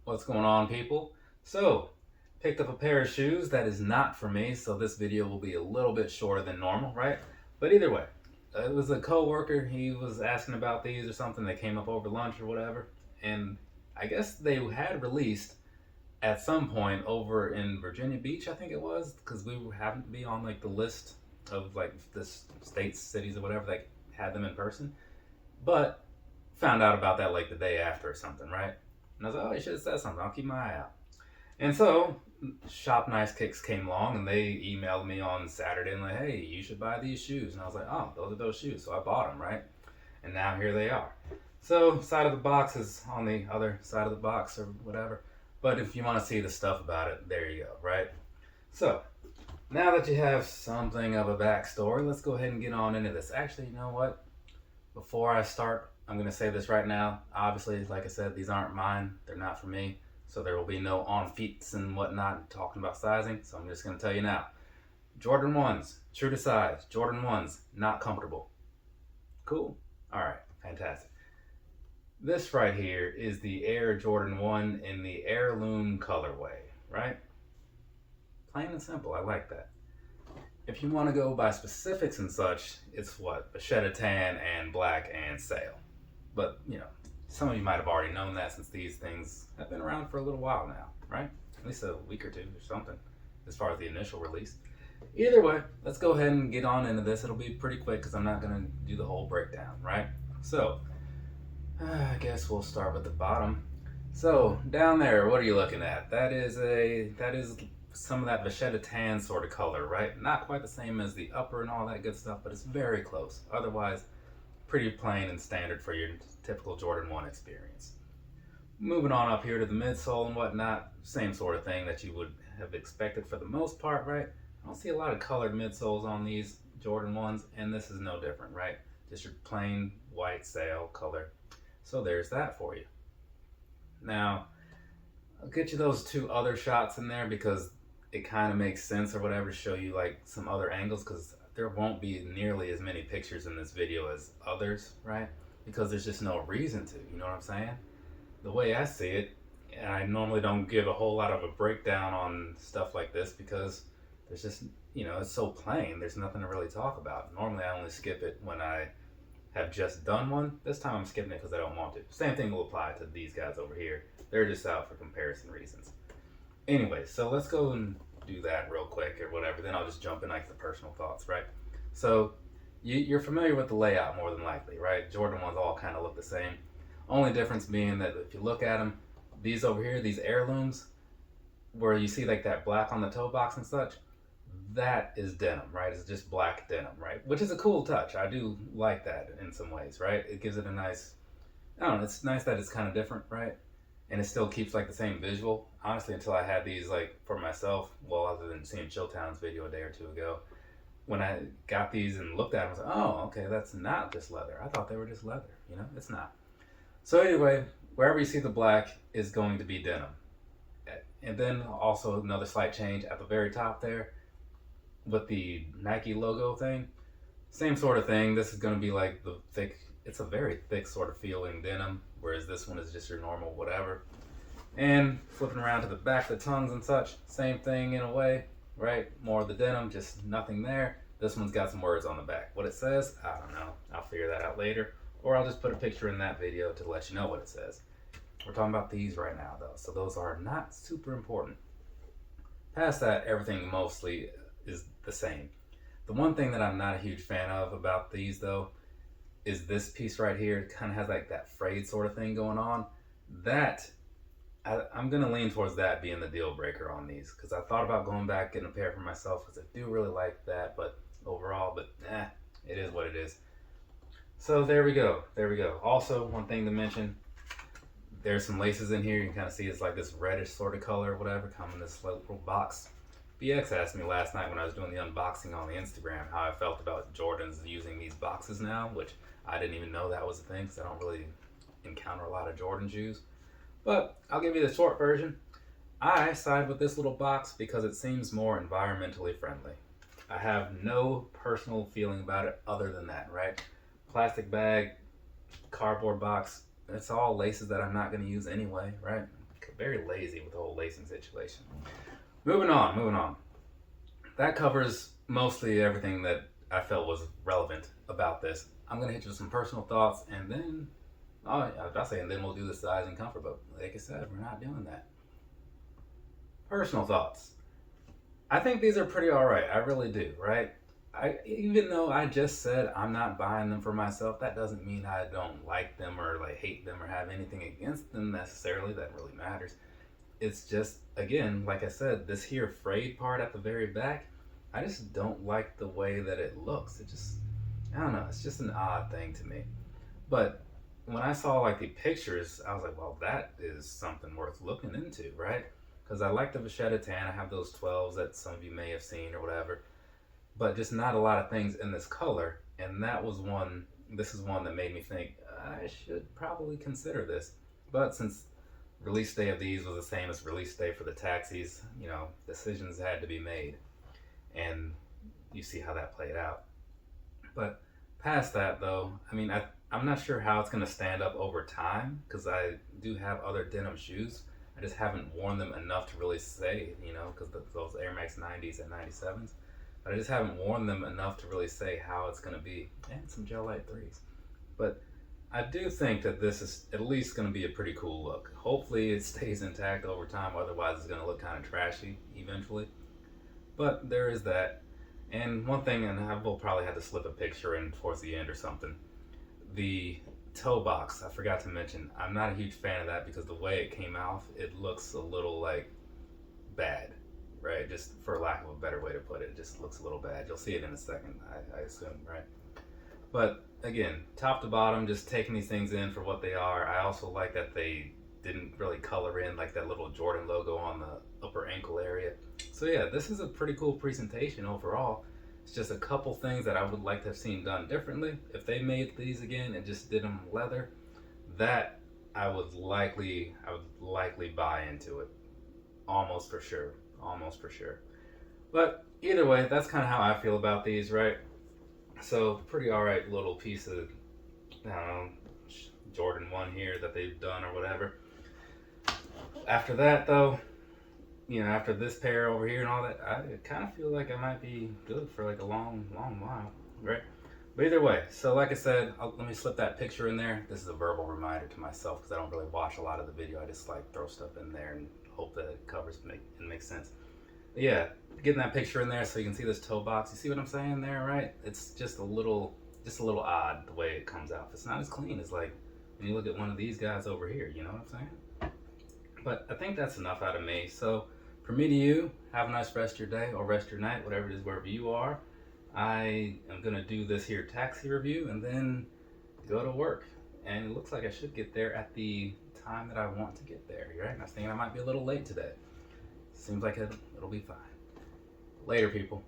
What's going on, people? So, picked up a pair of shoes that is not for me, so this video will be a little bit shorter than normal, right? But either way, it was a coworker. He was asking about these or something. They came up over lunch or whatever, and I guess they had released at some point over in Virginia Beach, I think it was, because we happened to be on like the list of like the states, cities, or whatever that had them in person. But found out about that like the day after or something, right? And I was like, oh, you should have said something. I'll keep my eye out. And so Shop Nice Kicks came along and they emailed me on Saturday and like, hey, you should buy these shoes. And I was like, oh, those are those shoes. So I bought them, right? And now here they are. So side of the box is on the other side of the box or whatever. But if you want to see the stuff about it, there you go, right? So now that you have something of a backstory, let's go ahead and get on into this. Actually, you know what? Before I start, I'm going to say this right now. Obviously, like I said, these aren't mine. They're not for me. So there will be no on feets and whatnot talking about sizing. So I'm just going to tell you now. Jordan 1s, true to size. Jordan 1s, not comfortable. Cool. All right. Fantastic. This right here is the Air Jordan 1 in the Heirloom colorway, right? Plain and simple. I like that. If you want to go by specifics and such, it's what? Vachetta Tan and Black and Sail. But, you know, some of you might have already known that since these things have been around for a little while now, right? At least a week or two or something, as far as the initial release. Either way, let's go ahead and get on into this. It'll be pretty quick because I'm not going to do the whole breakdown, right? So, I guess we'll start with the bottom. So, down there, what are you looking at? That is some of that Vachetta Tan sort of color, right? Not quite the same as the upper and all that good stuff, but it's very close. Otherwise, pretty plain and standard for your typical Jordan 1 experience. Moving on up here to the midsole and whatnot, same sort of thing that you would have expected for the most part, right? I don't see a lot of colored midsoles on these Jordan 1s, and this is no different, right? Just your plain white sail color. So there's that for you. Now, I'll get you those two other shots in there because it kind of makes sense or whatever to show you like some other angles, because there won't be nearly as many pictures in this video as others, right? Because there's just no reason to, you know what I'm saying? The way I see it, and I normally don't give a whole lot of a breakdown on stuff like this because there's just, you know, it's so plain, there's nothing to really talk about. Normally I only skip it when I have just done one. This time I'm skipping it because I don't want to. Same thing will apply to these guys over here. They're just out for comparison reasons. Anyway, so let's go and do that real quick or whatever. Then I'll just jump in like the personal thoughts, right? So you're familiar with the layout more than likely, right? Jordan 1s all kind of look the same. Only difference being that if you look at them, these over here, these heirlooms, where you see like that black on the toe box and such, that is denim, right? It's just black denim, right? Which is a cool touch. I do like that in some ways, right? It gives it a nice, I don't know, it's nice that it's kind of different, right? And it still keeps like the same visual. Honestly, until I had these like for myself, well, other than seeing Chilltown's video a day or two ago, when I got these and looked at them, I was like, oh, okay, that's not just leather. I thought they were just leather, you know? It's not. So anyway, wherever you see the black is going to be denim. And then also another slight change at the very top there with the Nike logo thing. Same sort of thing. This is going to be like the thick, it's a very thick sort of feeling denim, whereas this one is just your normal whatever. And flipping around to the back of the tongues and such, same thing in a way, right? More of the denim, just nothing there. This one's got some words on the back. What it says, I don't know. I'll figure that out later. Or I'll just put a picture in that video to let you know what it says. We're talking about these right now though, so those are not super important. Past that, everything mostly is the same. The one thing that I'm not a huge fan of about these though is this piece right here. It kind of has like that frayed sort of thing going on. That I'm gonna lean towards that being the deal breaker on these, because I thought about going back getting a pair for myself because I do really like that, but overall, it is what it is. So there we go. There we go. Also, one thing to mention, there's some laces in here. You can kind of see it's like this reddish sort of color or whatever, come in this little box. BX asked me last night when I was doing the unboxing on the Instagram how I felt about Jordans using these boxes now, which I didn't even know that was a thing because I don't really encounter a lot of Jordan shoes. But I'll give you the short version. I side with this little box because it seems more environmentally friendly. I have no personal feeling about it other than that, right? Plastic bag, cardboard box, it's all laces that I'm not going to use anyway, right? very lazy with the whole lacing situation. Moving on. That covers mostly everything that I felt was relevant about this. I'm gonna hit you with some personal thoughts, and then and then we'll do the size and comfort. But like I said, we're not doing that. Personal thoughts. I think these are pretty all right. I really do. Right. Even though I just said I'm not buying them for myself, that doesn't mean I don't like them or like hate them or have anything against them necessarily. That really matters. It's just, again, like I said, this here frayed part at the very back, I just don't like the way that it looks. It just, I don't know, it's just an odd thing to me. But when I saw like the pictures, I was like, well, that is something worth looking into, right? Because I like the Vachetta Tan. I have those 12s that some of you may have seen or whatever, but just not a lot of things in this color. And that was one, this is one that made me think I should probably consider this. But since release day of these was the same as release day for the taxis, you know, decisions had to be made, and you see how that played out. But past that though, I mean, I'm not sure how it's going to stand up over time, because I do have other denim shoes. I just haven't worn them enough to really say, you know, because those Air Max 90s and 97s, but I just haven't worn them enough to really say how it's going to be. And some Gel Light 3s. But I do think that this is at least going to be a pretty cool look. Hopefully it stays intact over time, otherwise it's going to look kind of trashy eventually. But there is that. And one thing, and I will probably have to slip a picture in towards the end or something, the toe box, I forgot to mention, I'm not a huge fan of that because the way it came off, it looks a little like bad, right? Just for lack of a better way to put it, it just looks a little bad. You'll see it in a second, I assume, right? But again, top to bottom, just taking these things in for what they are. I also like that they didn't really color in like that little Jordan logo on the upper ankle area. So yeah, this is a pretty cool presentation overall. It's just a couple things that I would like to have seen done differently. If they made these again and just did them leather, that I would likely buy into it. Almost for sure. But either way, that's kind of how I feel about these, right? So pretty alright little piece of, I don't know, Jordan 1 here that they've done or whatever. After that though, you know, after this pair over here and all that, I kind of feel like I might be good for like a long while, right? But either way, so like I said, let me slip that picture in there. This is a verbal reminder to myself because I don't really watch a lot of the video. I just like throw stuff in there and hope that it covers and makes sense. But yeah, getting that picture in there so you can see this toe box. You see what I'm saying there, right? It's just a little odd the way it comes out. It's not as clean as like when you look at one of these guys over here, you know what I'm saying? But I think that's enough out of me. So from me to you, have a nice rest of your day or rest of your night, whatever it is, wherever you are. I am gonna do this here taxi review and then go to work. And it looks like I should get there at the time that I want to get there, right? And I was thinking I might be a little late today. Seems like it'll be fine. Later, people.